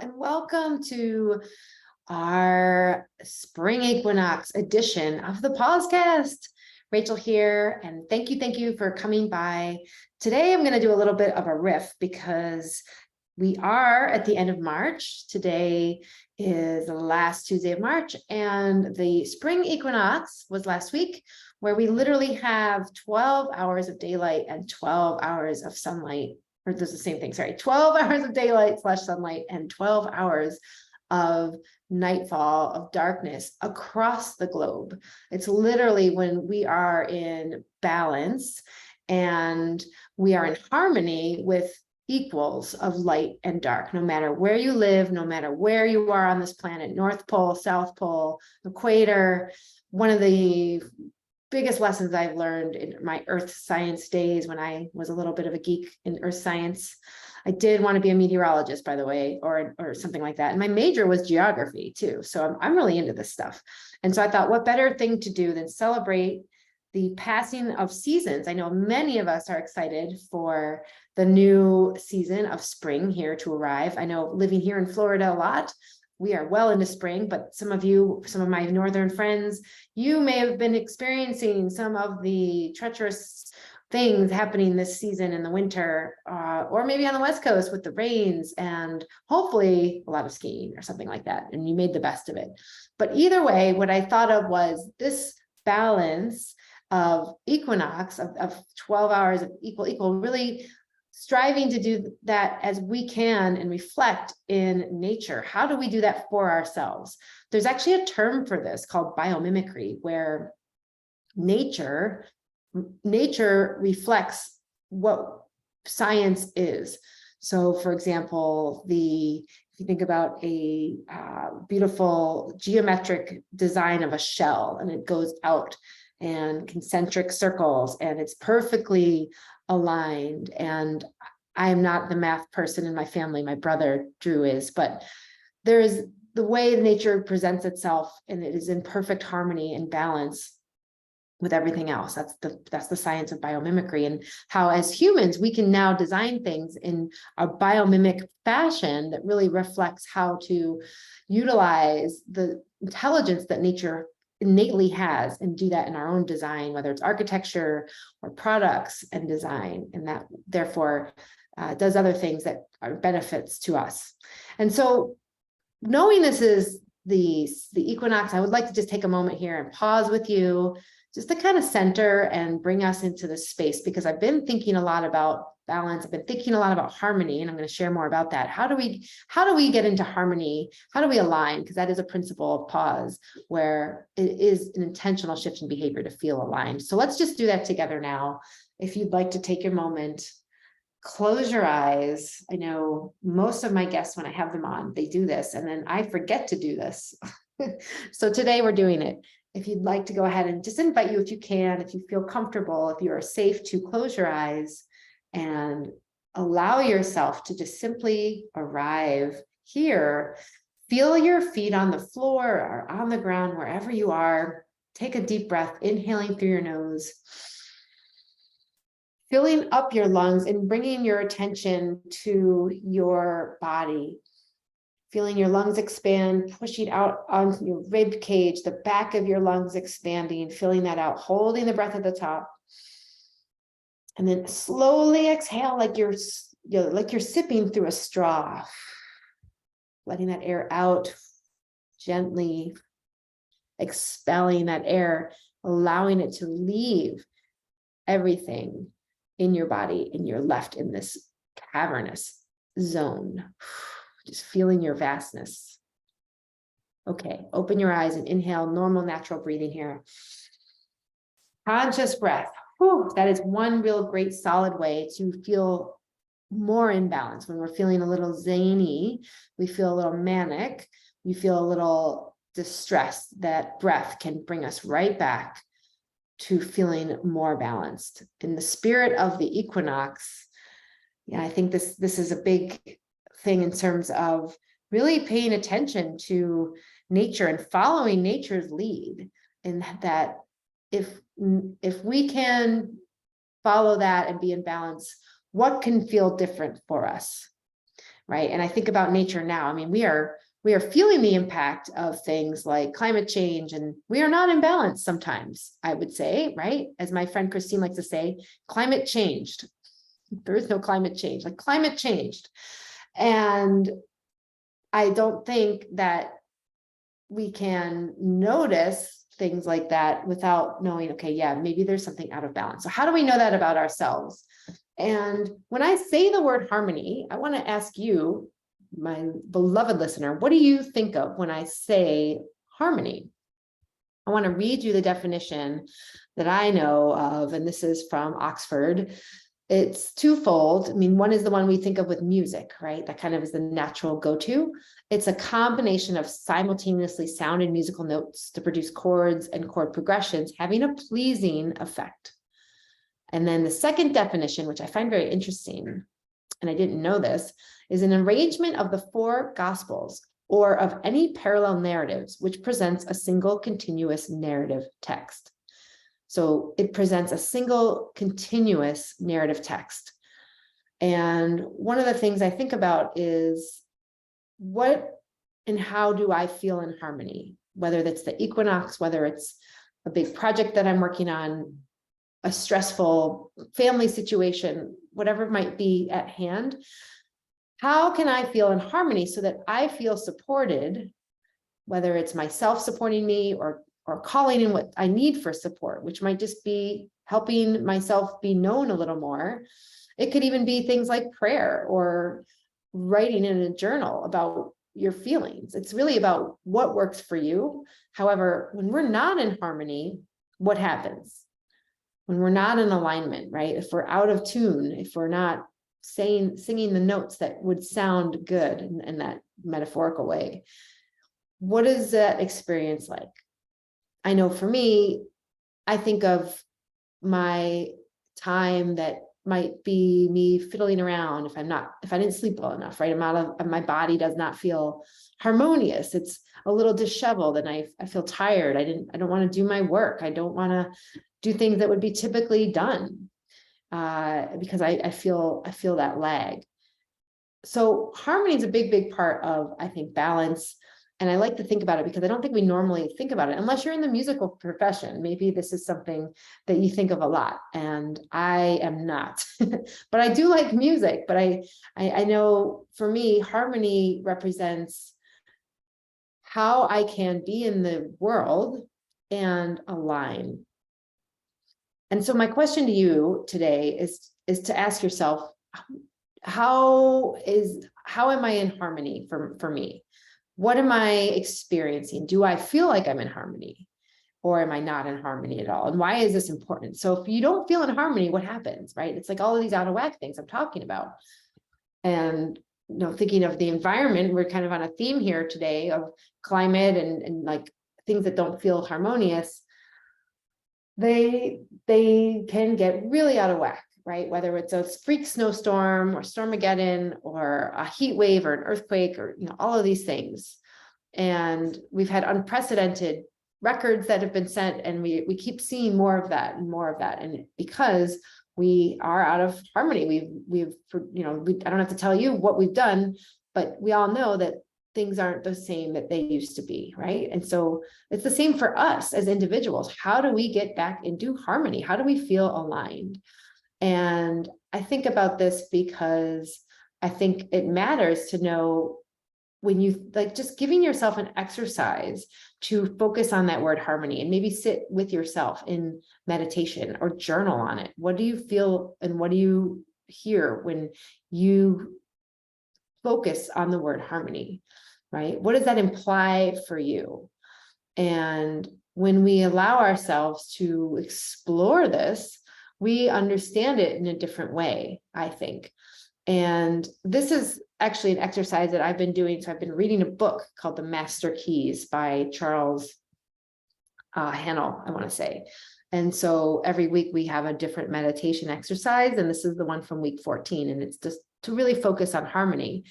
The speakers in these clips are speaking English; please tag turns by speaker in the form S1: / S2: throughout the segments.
S1: and welcome to our spring equinox edition of the Pausecast. Rachael here, and thank you for coming by. Today I'm going to do a little bit of a riff because we are at the end of March. Today is the last Tuesday of March, and the spring equinox was last week, where we literally have 12 hours of daylight and 12 hours of sunlight. Or there's the same thing, sorry, 12 hours of daylight / sunlight and 12 hours of nightfall, of darkness across the globe. It's literally when we are in balance and we are in harmony with equals of light and dark, no matter where you live, no matter where you are on this planet, North Pole, South Pole, equator. One of the biggest lessons I've learned in my earth science days, when I was a little bit of a geek in earth science. I did want to be a meteorologist, by the way, or something like that. And my major was geography too. So I'm really into this stuff. And so I thought, what better thing to do than celebrate the passing of seasons? I know many of us are excited for the new season of spring here to arrive. I know, living here in Florida a lot, we are well into spring, but some of my northern friends, you may have been experiencing some of the treacherous things happening this season in the winter, or maybe on the West Coast with the rains and hopefully a lot of skiing or something like that, and you made the best of it. But either way, what I thought of was this balance of equinox, of 12 hours of equal, really striving to do that as we can and reflect in nature. How do we do that for ourselves? There's actually a term for this called biomimicry, where nature reflects what science is. So for example, if you think about a beautiful geometric design of a shell, and it goes out and concentric circles, and it's perfectly aligned. And I am not the math person in my family, my brother Drew is, but there is the way nature presents itself, and it is in perfect harmony and balance with everything else. That's the science of biomimicry, and how as humans we can now design things in a biomimic fashion that really reflects how to utilize the intelligence that nature innately has, and do that in our own design, whether it's architecture or products and design, and that therefore does other things that are benefits to us. And so, knowing this is the equinox, I would like to just take a moment here and pause with you, just to kind of center and bring us into this space, because I've been thinking a lot about balance. I've been thinking a lot about harmony, and I'm going to share more about that. How do we get into harmony? How do we align? Because that is a principle of pause, where it is an intentional shift in behavior to feel aligned. So let's just do that together now. If you'd like to take your moment, close your eyes. I know most of my guests, when I have them on, they do this, and then I forget to do this. So today we're doing it. If you'd like to go ahead, and just invite you, if you can, if you feel comfortable, if you are safe, to close your eyes and allow yourself to just simply arrive here. Feel your feet on the floor or on the ground, wherever you are. Take a deep breath, inhaling through your nose, filling up your lungs and bringing your attention to your body. Feeling your lungs expand, pushing out on your rib cage, the back of your lungs expanding, filling that out, holding the breath at the top. And then slowly exhale like you're sipping through a straw. Letting that air out, gently expelling that air, allowing it to leave everything in your body, and you're left in this cavernous zone. Just feeling your vastness. Okay, open your eyes and inhale, normal, natural breathing here. Conscious breath. Whew, that is one real great solid way to feel more in balance. When we're feeling a little zany, we feel a little manic, we feel a little distressed, that breath can bring us right back to feeling more balanced. In the spirit of the equinox, I think this is a big thing in terms of really paying attention to nature and following nature's lead, and that if we can follow that and be in balance, what can feel different for us, right? And I think about nature now. I mean, we are feeling the impact of things like climate change, and we are not in balance sometimes, I would say, right? As my friend Christine likes to say, climate changed. There is no climate change, like climate changed. And I don't think that we can notice things like that without knowing, okay, yeah, maybe there's something out of balance. So how do we know that about ourselves? And when I say the word harmony, I want to ask you, my beloved listener, what do you think of when I say harmony? I want to read you the definition that I know of, and this is from Oxford. It's twofold. I mean, one is the one we think of with music, right? That kind of is the natural go-to. It's a combination of simultaneously sounded musical notes to produce chords and chord progressions, having a pleasing effect. And then the second definition, which I find very interesting, and I didn't know this, is an arrangement of the four gospels or of any parallel narratives, which presents a single continuous narrative text. So it presents a single continuous narrative text. And one of the things I think about is what and how do I feel in harmony, whether that's the equinox, whether it's a big project that I'm working on, a stressful family situation, whatever might be at hand. How can I feel in harmony so that I feel supported, whether it's myself supporting me or calling in what I need for support, which might just be helping myself be known a little more. It could even be things like prayer or writing in a journal about your feelings. It's really about what works for you. However, when we're not in harmony, what happens? When we're not in alignment, right? If we're out of tune, if we're not singing the notes that would sound good in that metaphorical way, what is that experience like? I know for me, I think of my time that might be me fiddling around if I didn't sleep well enough, right? My body does not feel harmonious. It's a little disheveled and I feel tired. I don't want to do my work. I don't want to do things that would be typically done because I feel that lag. So harmony is a big part of, I think, balance. And I like to think about it because I don't think we normally think about it unless you're in the musical profession. Maybe this is something that you think of a lot, and I am not. But I do like music. But I know for me, harmony represents how I can be in the world and align. And so my question to you today is to ask yourself, how am I in harmony for me? What am I experiencing? Do I feel like I'm in harmony, or am I not in harmony at all? And why is this important? So if you don't feel in harmony, what happens, right? It's like all of these out of whack things I'm talking about. And thinking of the environment, we're kind of on a theme here today of climate and like things that don't feel harmonious. They can get really out of whack, right? Whether it's a freak snowstorm or Stormageddon or a heat wave or an earthquake or all of these things. And we've had unprecedented records that have been set, and we keep seeing more of that and more of that. And because we are out of harmony, I don't have to tell you what we've done, but we all know that things aren't the same that they used to be, right? And so it's the same for us as individuals. How do we get back into harmony? How do we feel aligned? And I think about this because I think it matters to know when you just giving yourself an exercise to focus on that word harmony and maybe sit with yourself in meditation or journal on it. What do you feel and what do you hear when you focus on the word harmony, right? What does that imply for you? And when we allow ourselves to explore this, we understand it in a different way, I think. And this is actually an exercise that I've been doing. So I've been reading a book called The Master Keys by Charles Hannell, I want to say. And so every week we have a different meditation exercise, and this is the one from week 14, and it's just to really focus on harmony.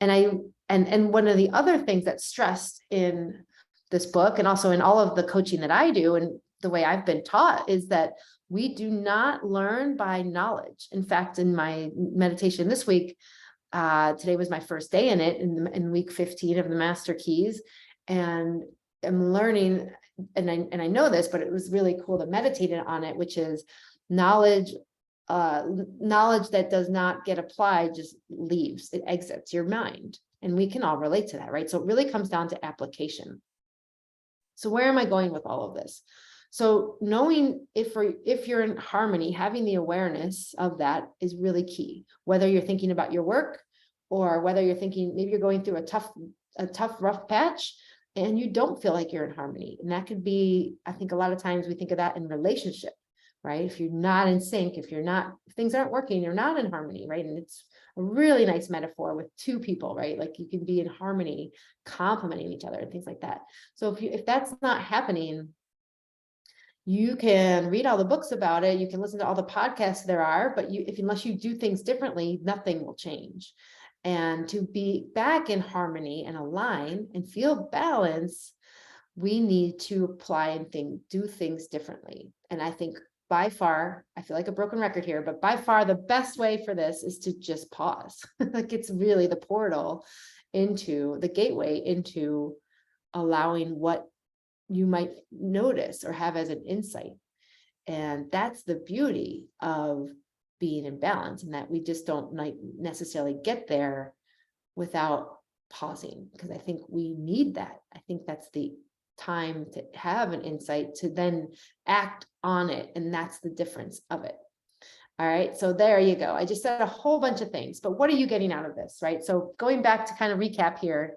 S1: And one of the other things that's stressed in this book, and also in all of the coaching that I do and the way I've been taught, is that we do not learn by knowledge. In fact, in my meditation this week, Today was my first day in it in week 15 of the Master Keys. And I'm learning, and I know this, but it was really cool to meditate on it, which is knowledge that does not get applied just leaves, it exits your mind. And we can all relate to that, right? So it really comes down to application. So where am I going with all of this? So knowing if you're in harmony, having the awareness of that is really key, whether you're thinking about your work or whether you're thinking, maybe you're going through a tough, rough patch and you don't feel like you're in harmony. And that could be, I think a lot of times we think of that in relationship, right? If you're not in sync, if things aren't working, you're not in harmony, right? And it's a really nice metaphor with two people, right? Like you can be in harmony, complementing each other and things like that. So if that's not happening, you can read all the books about it, you can listen to all the podcasts there are, but unless you do things differently, nothing will change. And to be back in harmony and align and feel balance, we need to apply and do things differently. And I think by far, I feel like a broken record here, but by far the best way for this is to just pause. Like it's really the portal into the gateway into allowing what you might notice or have as an insight. And that's the beauty of being in balance, and that we just don't necessarily get there without pausing, because I think we need that. I think that's the time to have an insight to then act on it. And that's the difference of it. All right. So there you go. I just said a whole bunch of things, but what are you getting out of this? Right. So going back to kind of recap here.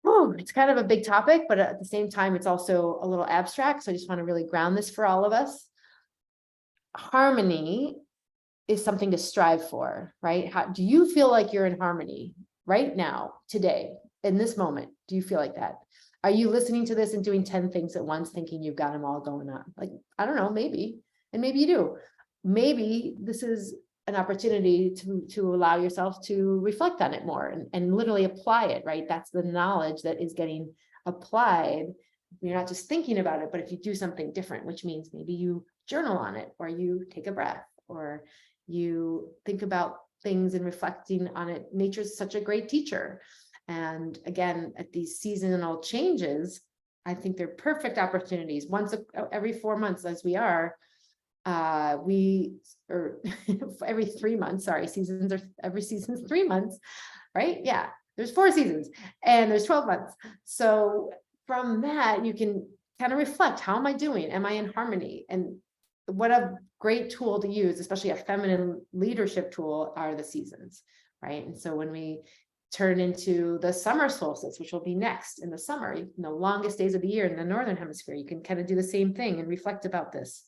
S1: Oh, it's kind of a big topic, but at the same time, it's also a little abstract. So I just want to really ground this for all of us. Harmony is something to strive for, right? How do you feel like you're in harmony right now, today, in this moment? Do you feel like that? Are you listening to this and doing 10 things at once, thinking you've got them all going on? Like, I don't know, maybe, and maybe you do. Maybe this is an opportunity to allow yourself to reflect on it more and literally apply it, right? That's the knowledge that is getting applied. You're not just thinking about it, but if you do something different, which means maybe you journal on it, or you take a breath, or you think about things and reflecting on it. Nature's such a great teacher. And again, at these seasonal changes, I think they're perfect opportunities. Every 4 months, as we are, every 3 months, sorry, every season's 3 months, right? Yeah, there's 4 seasons and there's 12 months. So from that, you can kind of reflect, how am I doing? Am I in harmony? And what a great tool to use, especially a feminine leadership tool, are the seasons, right? And so when we turn into the summer solstice, which will be next in the summer, the longest days of the year in the Northern Hemisphere, you can kind of do the same thing and reflect about this.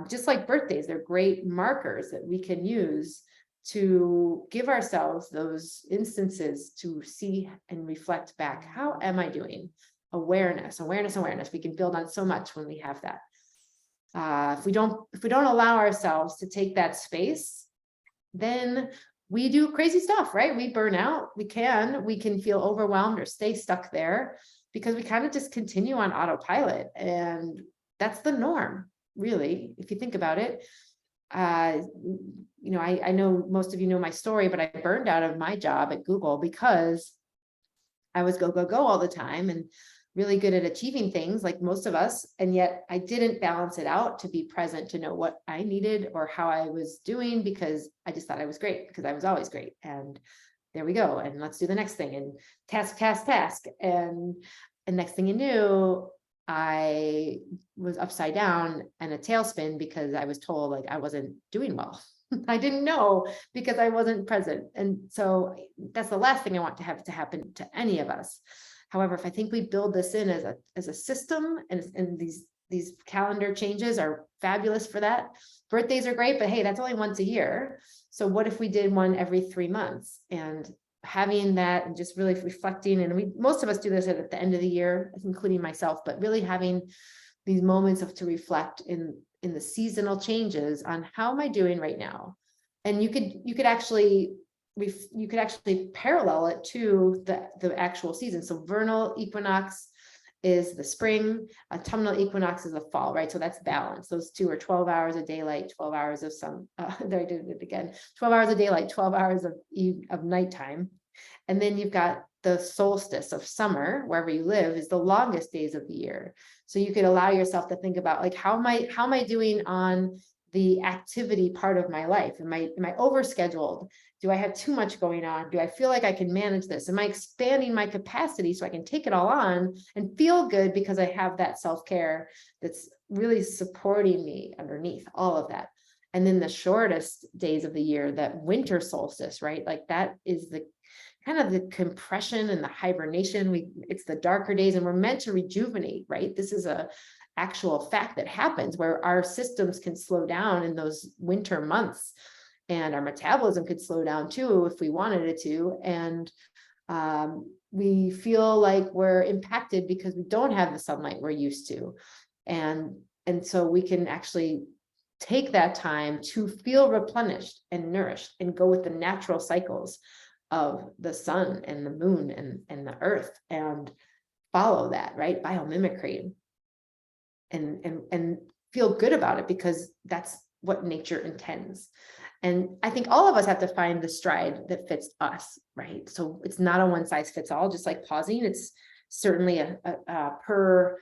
S1: Just like birthdays, they're great markers that we can use to give ourselves those instances to see and reflect back. How am I doing? Awareness. We can build on so much when we have that. If we don't allow ourselves to take that space, then we do crazy stuff, right? We burn out. We can feel overwhelmed or stay stuck there because we kind of just continue on autopilot, and that's the norm. Really, if you think about it, I know most of you know my story, but I burned out of my job at Google because I was go all the time and really good at achieving things like most of us. And yet I didn't balance it out to be present, to know what I needed or how I was doing, because I just thought I was great because I was always great. And there we go. And let's do the next thing, and task. And next thing you knew, I was upside down and a tailspin because I was told like I wasn't doing well. I didn't know because I wasn't present. And so that's the last thing I want to have to happen to any of us. However, if I think we build this in as a system, and these calendar changes are fabulous for that. Birthdays are great, but hey, that's only once a year. So what if we did one every 3 months? And having that and just really reflecting, and most of us do this at the end of the year, including myself, but really having these moments to reflect in the seasonal changes on how am I doing right now. And you could actually parallel it to the actual season. So vernal equinox is the spring. Autumnal equinox is the fall, right? So that's balance. Those two are 12 hours of daylight, 12 hours of sun. There, I did it again. 12 hours of daylight, 12 hours of nighttime. And then you've got the solstice of summer, wherever you live, is the longest days of the year. So you could allow yourself to think about, like, how am I doing on the activity part of my life? Am I overscheduled? Do I have too much going on? Do I feel like I can manage this? Am I expanding my capacity so I can take it all on and feel good because I have that self-care that's really supporting me underneath all of that? And then the shortest days of the year, that winter solstice, right? Like that is the kind of the compression and the hibernation. It's the darker days, and we're meant to rejuvenate, right? This is a actual fact that happens where our systems can slow down in those winter months, and our metabolism could slow down too if we wanted it to. And we feel like we're impacted because we don't have the sunlight we're used to. And so we can actually take that time to feel replenished and nourished and go with the natural cycles of the sun and the moon and the earth, and follow that, right? Biomimicry, and feel good about it, because that's what nature intends. And I think all of us have to find the stride that fits us, right? So it's not a one size fits all, just like pausing. It's certainly a per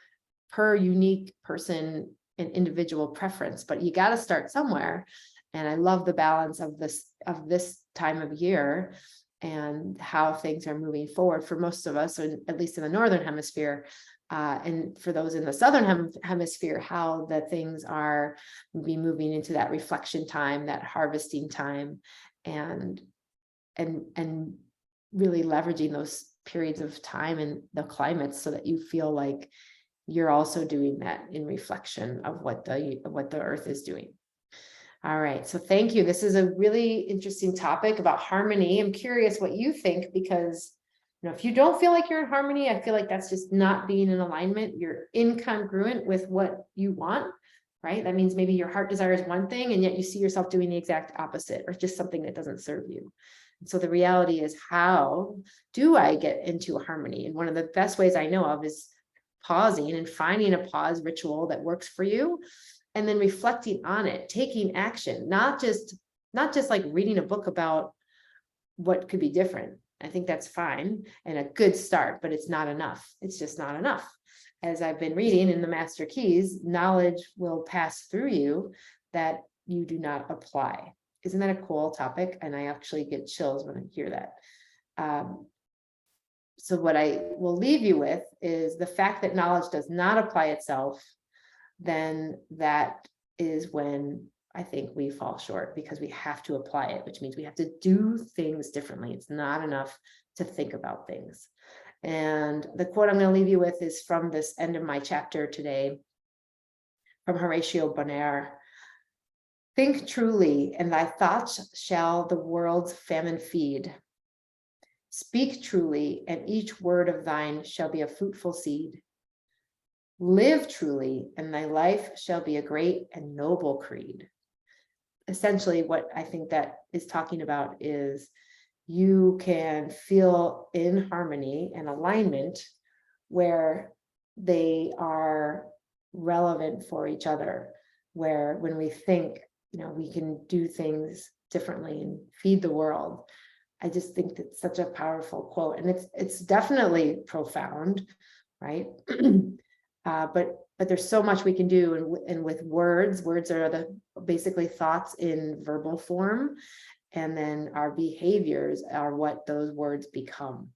S1: unique person and individual preference, but you got to start somewhere. And I love the balance of this time of year and how things are moving forward for most of us, or at least in the Northern Hemisphere. And for those in the Southern Hemisphere, how the things are moving into that reflection time, that harvesting time, and really leveraging those periods of time and the climates so that you feel like you're also doing that in reflection of what the earth is doing. All right, so thank you. This is a really interesting topic about harmony. I'm curious what you think, because if you don't feel like you're in harmony, I feel like that's just not being in alignment. You're incongruent with what you want, right? That means maybe your heart desires one thing, and yet you see yourself doing the exact opposite, or just something that doesn't serve you. And so the reality is, how do I get into harmony? And one of the best ways I know of is pausing and finding a pause ritual that works for you, and then reflecting on it, taking action, not just like reading a book about what could be different. I think that's fine and a good start, but it's not enough. It's just not enough. As I've been reading in the Master Keys, knowledge will pass through you that you do not apply. Isn't that a cool topic? And I actually get chills when I hear that. So what I will leave you with is the fact that knowledge does not apply itself. Then that is when I think we fall short, because we have to apply it, which means we have to do things differently. It's not enough to think about things. And the quote I'm going to leave you with is from this end of my chapter today, from Horatio Bonar. Think truly, and thy thoughts shall the world's famine feed. Speak truly, and each word of thine shall be a fruitful seed. Live truly, and thy life shall be a great and noble creed. Essentially, what I think that is talking about is you can feel in harmony and alignment where they are relevant for each other, where when we think, we can do things differently and feed the world. I just think that's such a powerful quote, and it's definitely profound, right? But there's so much we can do, and with words are basically thoughts in verbal form, and then our behaviors are what those words become.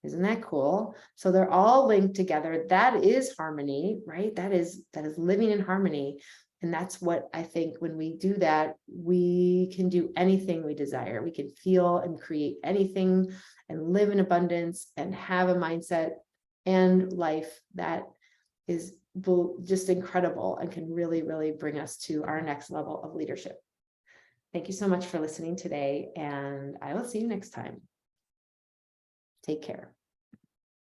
S1: Isn't that cool? So they're all linked together. That is harmony, right? That is living in harmony. And that's what I think, when we do that, we can do anything we desire. We can feel and create anything and live in abundance and have a mindset and life that is just incredible and can really, really bring us to our next level of leadership. Thank you so much for listening today, and I will see you next time. Take care.